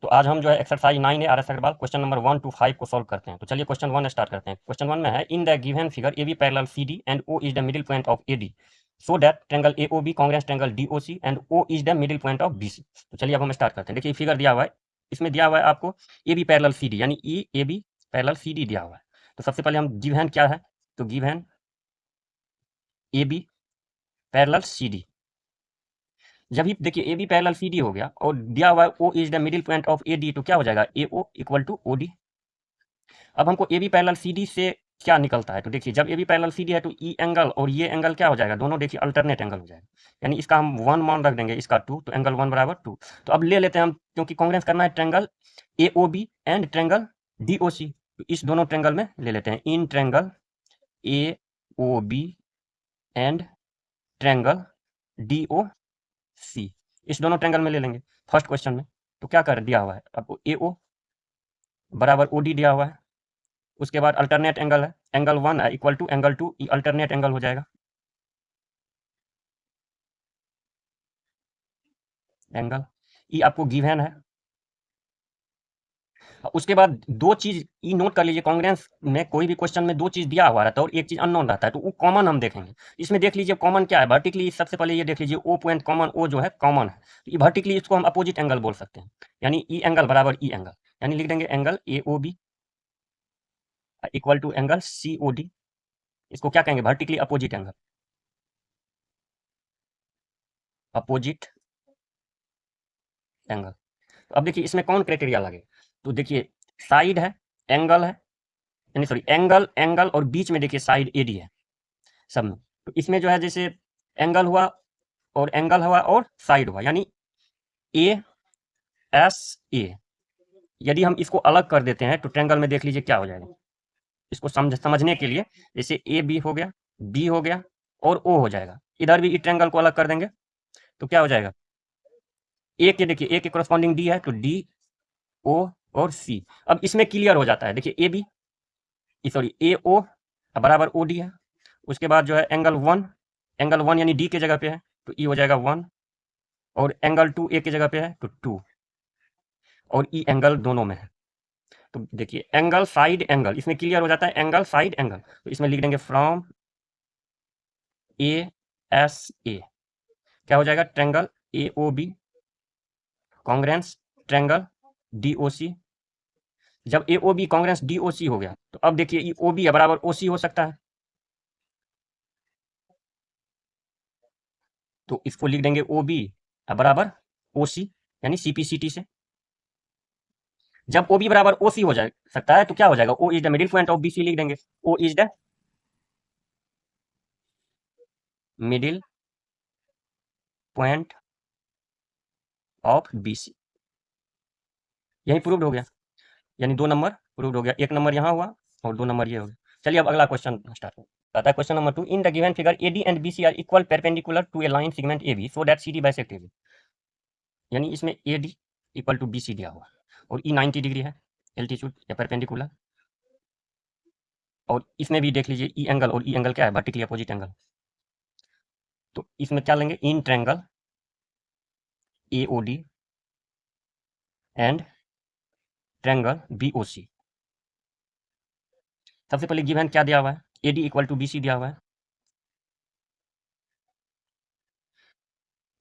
तो आज हम जो है एक्सरसाइज 9 है RS Aggarwal question number 1 to 5 को सॉल्व करते हैं। तो चलिए क्वेश्चन 1 स्टार्ट करते हैं। क्वेश्चन 1 में है in the given figure A B parallel C D and O is the middle point of A D so that triangle A O B congruent triangle D O C and O is the middle point of B C. तो चलिए अब हम start करते हैं। देखिए figure दिया हुआ है, इसमें दिया हुआ है आपको A B parallel C D, यानी ई A B parallel C D दिया हुआ है। तो सबसे पहले हम गिवन क्या है, तो given A B parallel C D, जब ही देखिए A B parallel C D हो गया और दिया हुआ है O is the middle point of A D, तो क्या हो जाएगा A O equal to O D. अब हमको A B parallel C D से क्या निकलता है, तो देखिए जब A B parallel C D है तो ई एंगल और ये एंगल क्या हो जाएगा, दोनों देखिए अल्टरनेट एंगल हो जाएगा, यानी इसका हम 1 मान रख देंगे, इसका 2, तो एंगल 1 बराबर 2। तो अब ले लेते हैं हम, क्योंकि कांग्रुएंस करना है triangle A O B and triangle D O C, तो इस दोनों ट्रायंगल में ले लेते हैं इन triangle A O B and triangle D O C, इस दोनों ट्रायंगल में ले लेंगे फर्स्ट क्वेश्चन में। तो क्या कर दिया हुआ है आपको, ए ओ बराबर ओ डी दिया हुआ है, उसके बाद अल्टरनेट एंगल है, एंगल 1 है इक्वल टू एंगल 2, ये अल्टरनेट एंगल हो जाएगा, एंगल ये आपको गिवन है। उसके बाद दो चीज ये नोट कर लीजिए, कांग्रुएंस में कोई भी क्वेश्चन में दो चीज दिया हुआ रहता है और एक चीज अननोन रहता है, तो वो कॉमन हम देखेंगे। इसमें देख लीजिए कॉमन क्या है, वर्टिकली सबसे पहले ये देख लीजिए ओ पॉइंट कॉमन, ओ जो है कॉमन है, तो ये वर्टिकली इसको हम अपोजिट एंगल बोल सकते हैं, यानी ई एंगल बराबर ई एंगल, यानी लिख देंगे angle A O B equal to angle C O D, इसको क्या कहेंगे, vertically opposite angle, opposite angle. तो अब देखिए इसमें कौन क्राइटेरिया लगे, तो देखिए साइड है, एंगल है, यानी सॉरी एंगल एंगल और बीच में देखिए साइड एडी है सब में। तो इसमें जो है जैसे एंगल हुआ और एंगल हुआ और साइड हुआ, यानी ए एस ए, यदि हम इसको अलग कर देते हैं तो ट्रायंगल में देख लीजिए क्या हो जाएगा, इसको समझने के लिए जैसे ए बी हो गया, बी हो गया और ओ हो जाएगा, इधर भी इस ट्रायंगल को अलग कर देंगे तो क्या हो जाएगा, ए के देखिए ए के करस्पॉन्डिंग डी है तो डी ओ और सी। अब इसमें क्लियर हो जाता है, देखिए ए बी सॉरी ए ओ बराबर ओ डी है, उसके बाद जो है एंगल वन यानी डी के जगह पे है तो ई हो जाएगा 1, और एंगल 2 ए की जगह पे है तो 2, और ई एंगल दोनों में है। तो देखिए एंगल साइड एंगल, इसमें क्लियर हो जाता है एंगल साइड एंगल, तो इसमें लिख देंगे फ्रॉम ए एस ए, क्या हो जाएगा, triangle A O B congruence triangle D O C. जब A O B कांग्रुएंस D O सी हो गया तो अब देखिए ये ओ बी है बराबर ओ सी हो सकता है, तो इसको लिख देंगे ओ बी बराबर ओ सी, यानी सी पी सी टी से। जब ओ बी बराबर ओ सी हो जाए सकता है तो क्या हो जाएगा, O is the middle point of B C लिख देंगे, O is the middle point of B C, यही प्रूव्ड हो गया, यानी 2 नंबर प्रूव्ड हो गया, 1 नंबर यहाँ हुआ और 2 नंबर ये हो गया। चलिए अब अगला क्वेश्चन स्टार्ट करता है। Question number 2 in the given figure A D and B C are equal perpendicular to a line segment A B so that C D bisect A B, यानी इसमें A D equal to B C दिया हुआ और ई 90 degree है altitude या perpendicular, और इसमें भी देख लीजिए ई एंगल और ई एंगल क्या है, वर्टिकली अपोजिट एंगल। तो इसमें क्या लेंगे, इन triangle A O D and triangle B O C. सबसे पहले गिवन क्या दिया हुआ है, A D equal to B C दिया हुआ है,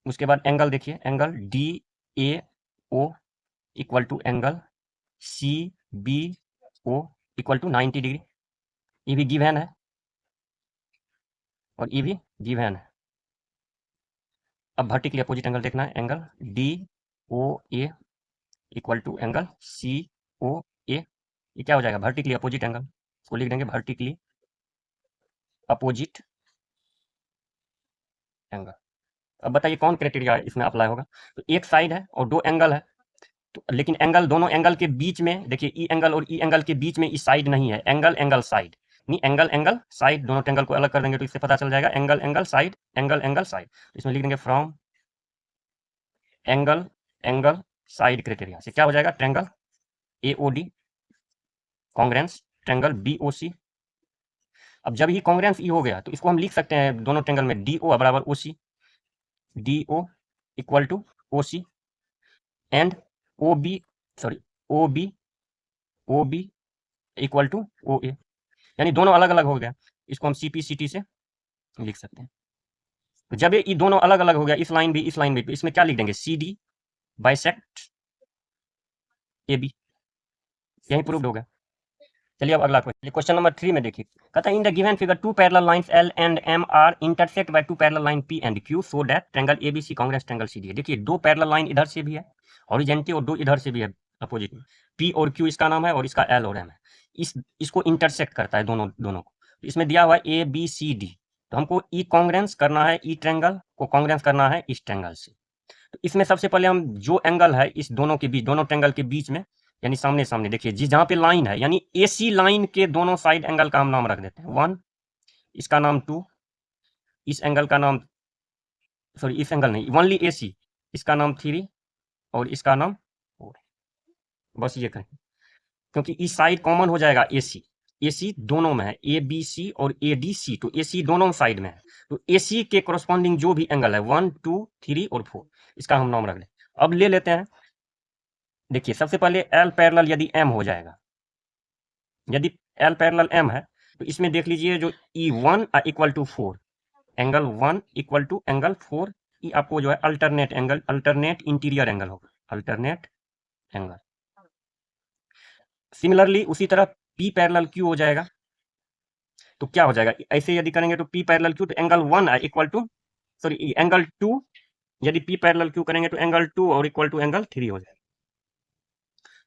उसके बाद एंगल देखिए angle D A O equal to angle C B O equal to 90 degree, ये भी गिवन है और ये भी गिवन है। अब वर्टिकली अपोजिट एंगल देखना है, angle D O A equal to angle C O A, ये क्या हो जाएगा, वर्टिकली अपोजिट एंगल, इसको लिख देंगे वर्टिकली अपोजिट एंगल। अब बताइए कौन क्राइटेरिया इसमें अप्लाई होगा, तो एक साइड है और दो एंगल है, तो लेकिन एंगल दोनों एंगल के बीच में देखिए ई एंगल और ई एंगल के बीच में ई साइड नहीं है, एंगल एंगल साइड, नहीं एंगल एंगल साइड, दोनों एंगल को अलग कर देंगे तो इससे पता चल जाएगा angle angle side, angle angle side, इसमें लिख देंगे from angle angle side criteria से क्या हो जाएगा, triangle A O D congruence triangle B O C. अब जब ये कांग्रुएंस ई हो गया तो इसको हम लिख सकते हैं दोनों ट्रायंगल में डी ओ बराबर O C, D O equal to O C and O B sorry O B equal to O A, यानी दोनों अलग अलग हो गया। इसको हम सी पी सी टी से लिख सकते हैं। तो जब ये दोनों अलग अलग हो गया, इस लाइन भी इस लाइन भी, तो इसमें क्या लिख देंगे, C D bisect A B, यही प्रूव्ड हो गया। चलिए अब अगला क्वेश्चन, क्वेश्चन नंबर 3 में देखिए, कहता है in the given figure two parallel lines L and M are intersect by two parallel line P and Q so that triangle ABC congruent triangle CD है। देखिए दो पैरेलल लाइन इधर से भी है हॉरिजॉन्टल और दो इधर से भी है अपोजिट में, पी और क्यू इसका नाम है और इसका एल और एम है। इसको इंटरसेक्ट करता है दोनों को। तो इसमें दिया हुआ है ए बी सी डी, तो हमको ई कांग्रेंस करना है, ई ट्रायंगल को कांग्रेंस करना है इस ट्रायंगल से। तो इसमें सबसे पहले हम जो एंगल है इस दोनों के बीच, दोनों ट्रायंगल के बीच में, यानी सामने सामने देखिए जी, जहां पे लाइन है यानी एसी लाइन के दोनों साइड एंगल का हम नाम रख देते हैं 1, इसका नाम 2, इस एंगल का नाम, सॉरी इस एंगल नहीं, ओनली एसी, इसका नाम 3 और इसका नाम 4। बस ये करें, क्योंकि इस साइड कॉमन हो जाएगा एसी, एसी दोनों में है, ए बी सी और ए डी सी, तो एसी दोनों साइड में है। तो एसी के कोरस्पॉन्डिंग जो भी एंगल है 1 2 3 और 4, इसका हम नाम रख लें। अब ले लेते हैं, देखिए सबसे पहले एल पैरेलल यदि एम हो जाएगा, यदि एल पैरेलल एम है तो इसमें देख लीजिए जो E1 equal to 4, angle 1 equal to angle 4, ये आपको जो है alternate angle, alternate interior angle होगा, अल्टरनेट एंगल। सिमिलरली उसी तरह P पैरेलल Q हो जाएगा, तो क्या हो जाएगा, ऐसे यदि करेंगे तो P पैरेलल Q, तो angle 1 equal to, sorry angle 2, यदि P पैरेलल Q करेंगे तो एंगल 2 और इक्वल टू एंगल 3 हो जाएगा।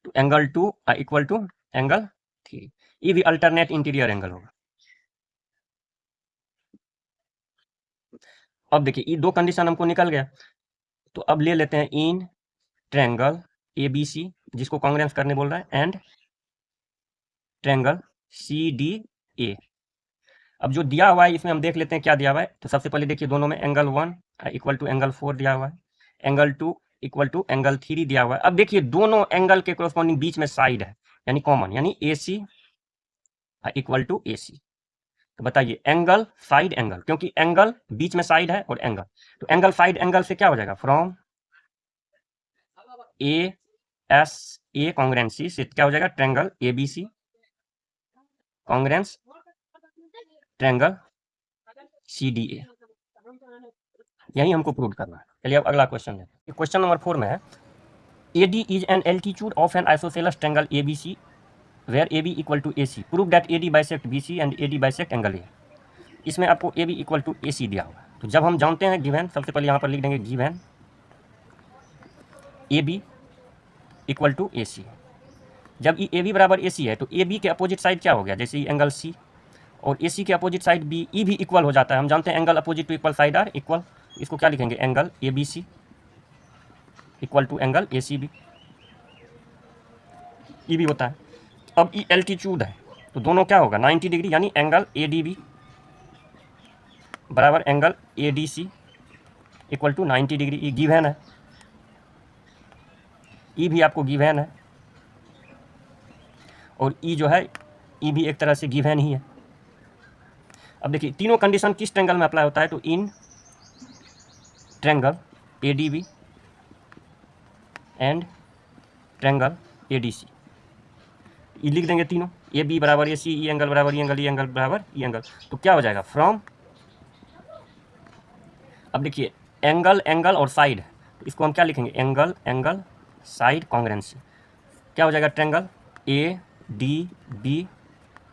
तो एंगल 2 इक्वल टू एंगल 3, ये भी अल्टरनेट इंटीरियर एंगल होगा। अब देखिए ये दो कंडीशन हमको निकल गया, तो अब ले लेते हैं इन ट्रायंगल एबीसी, जिसको कांग्रेंस करने बोल रहा है, and triangle C D A. अब जो दिया हुआ है इसमें हम देख लेते हैं क्या दिया हुआ है। तो सबसे पहले देखिए दोनों में एंगल 1 इक्वल टू एंगल 4 दिया हुआ है, एंगल 2 इक्वल टू एंगल 3 दिया हुआ है। अब देखिए दोनों एंगल के कोरस्पॉन्डिंग बीच में साइड है, यानी कॉमन, यानी ए सी इक्वल टू ए सी। तो बताइए एंगल साइड एंगल, क्योंकि एंगल बीच में साइड है और एंगल, तो एंगल साइड एंगल से क्या हो जाएगा, फ्रॉम ए एस ए कांग्रेंसी से क्या हो जाएगा, triangle A B C congruence triangle C D A, यही हमको प्रूव करना है। चलिए अब अगला क्वेश्चन है, क्वेश्चन नंबर 4 में है, AD is an altitude of an isosceles triangle ABC where AB equal to AC. Prove that AD bisect BC and AD bisect angle A. इसमें आपको AB इक्वल टू AC दिया होगा। तो जब हम जानते हैं गिवन, सबसे पहले यहाँ पर लिख देंगे given AB equal to AC। जब ये AB बराबर AC है तो AB के अपोजिट साइड क्या हो गया, जैसे ये एंगल C, और AC के अपोजिट साइड B, E भी इक्वल हो जाता है। हम जानते हैं angle opposite to equal side are equal, इसको क्या लिखेंगे, angle ABC equal to angle ACB, ये भी होता है। अब ये एल्टीट्यूड है तो दोनों क्या होगा, 90 डिग्री, यानी एंगल ADB बराबर angle ADC equal to 90 degree. ये गिवन है, ई भी आपको गिवन है, और ई जो है ई भी एक तरह से गिवन ही है। अब देखिए तीनों कंडीशन किस ट्रायंगल में अप्लाई होता है, तो in triangle ADB and triangle ADC, ये लिख देंगे तीनों, ए बी बराबर ए सी, ई एंगल बराबर ई एंगल, ई एंगल बराबर ई एंगल। तो क्या हो जाएगा, फ्रॉम, अब देखिए एंगल एंगल और साइड, तो इसको हम क्या लिखेंगे, एंगल एंगल साइड कांग्रेंस, क्या हो जाएगा, triangle A D B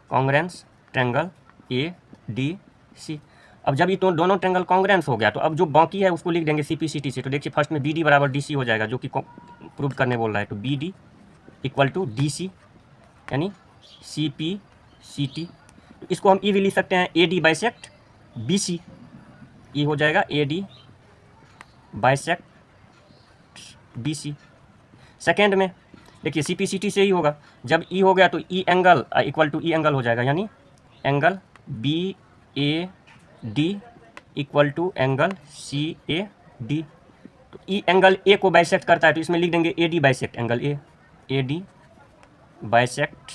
congruence triangle A D C. अब जब ये तो दोनों ट्रायंगल कांग्रेंस हो गया, तो अब जो बाकी है उसको लिख देंगे CPCT से। तो देखिए फर्स्ट में BD बराबर DC हो जाएगा, जो कि प्रूव करने बोल रहा है, तो BD इक्वल टू DC यानी CPCT। तो इसको हम ई भी लिख सकते हैं, AD बाइसेक्ट BC, ये हो जाएगा AD बाइसेक्ट BC। सेकेंड में देखिए CPCT से ही होगा, जब ई हो गया तो ई एंगल इक्वल टू ई एंगल हो जाएगा, यानी angle BAD equal to angle CAD। तो ई एंगल ए को बाइसेक्ट करता है, तो इसमें लिख देंगे AD bisect angle A, AD bisect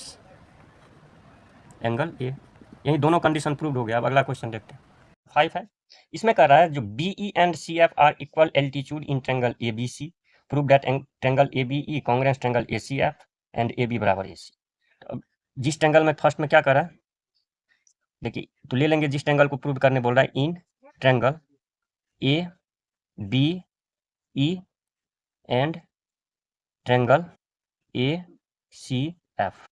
angle A. यही दोनों कंडीशन प्रूव्ड हो गया। अब अगला क्वेश्चन देखते हैं, 5 है, इसमें कह रहा है जो BE and CF are equal altitude in triangle ABC prove that triangle A B E congruence triangle A C F and A B बराबर ए सी। अब जिस ट्रेंगल में फर्स्ट में क्या करा है, देखिए तो ले लेंगे जिस ट्रेंगल को प्रूव करने बोल रहा है, in triangle A B E and triangle A C F,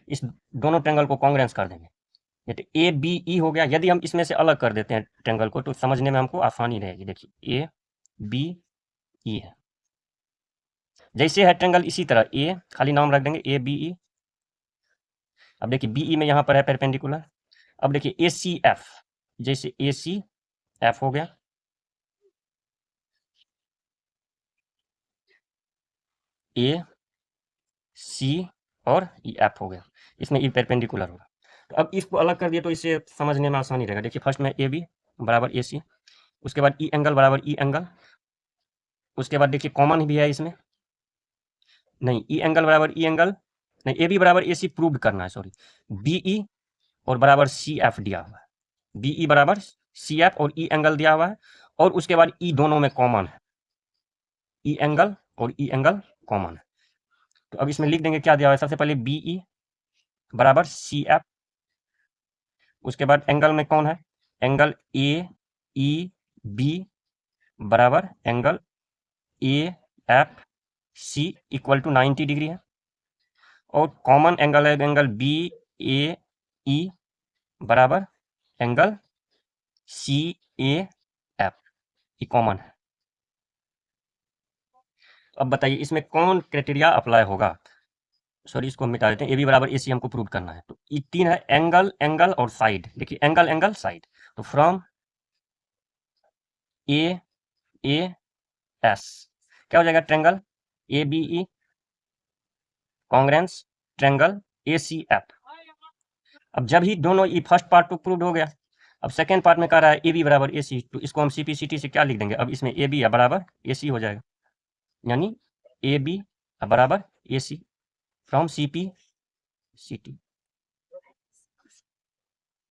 इस दोनों ट्रेंगल को कॉन्ग्रेंस कर देंगे। ए बी ई हो गया। यदि हम इसमें से अलग कर देते हैं ट्रेंगल को तो समझने में हमको आसानी रहेगी। देखिए ए बी ई है, जैसे है ट्रेंगल इसी तरह ए, खाली नाम रख देंगे ए बी ई। अब देखिए बी ई में यहाँ पर है परपेंडिकुलर। अब देखिए ए सी एफ, जैसे ए सी एफ हो गया, ए सी और ई एफ हो गया, इसमें ई परपेंडिकुलर होगा। तो अब इसको अलग कर दिए तो इसे समझने में आसानी रहेगा। देखिए फर्स्ट में ए बी बराबर ए सी, उसके बाद ई एंगल बराबर ई एंगल, उसके बाद देखिए कॉमन भी है इसमें, नहीं ई एंगल बराबर ई एंगल, नहीं ए बी बराबर ए सी प्रूव करना है, सॉरी, बी ई और बराबर सी एफ दिया हुआ है, बी ई बराबर सी एफ और ई एंगल दिया हुआ है, और उसके बाद ई दोनों में कॉमन है, ई एंगल और ई एंगल कॉमन है। तो अब इसमें लिख देंगे क्या दिया हुआ है, सबसे पहले बी ई बराबर सी एफ, उसके बाद एंगल में कौन है, एंगल ए ई बी बराबर angle A F C equal to 90 degree है, और कॉमन एंगल है एंगल बी ए ई बराबर एंगल सी ए एफ, ये कॉमन है। अब बताइए इसमें कौन क्राइटेरिया अप्लाई होगा, सॉरी इसको हम मिटा देते हैं, ए बी बराबर ए सी हमको प्रूव करना है। तो ये तीन है, एंगल एंगल और साइड। देखिए एंगल एंगल साइड, तो फ्रॉम ए एस क्या हो जाएगा, triangle A B E congruence triangle A C F. अब जब ही दोनों ये फर्स्ट पार्ट तो प्रूव हो गया, अब सेकेंड पार्ट में कह रहा है ए बी बराबर ए सी, तो इसको हम सी पी सी टी से क्या लिख देंगे, अब इसमें ए बी बराबर ए सी हो जाएगा, यानी ए बी बराबर A C from C P C T.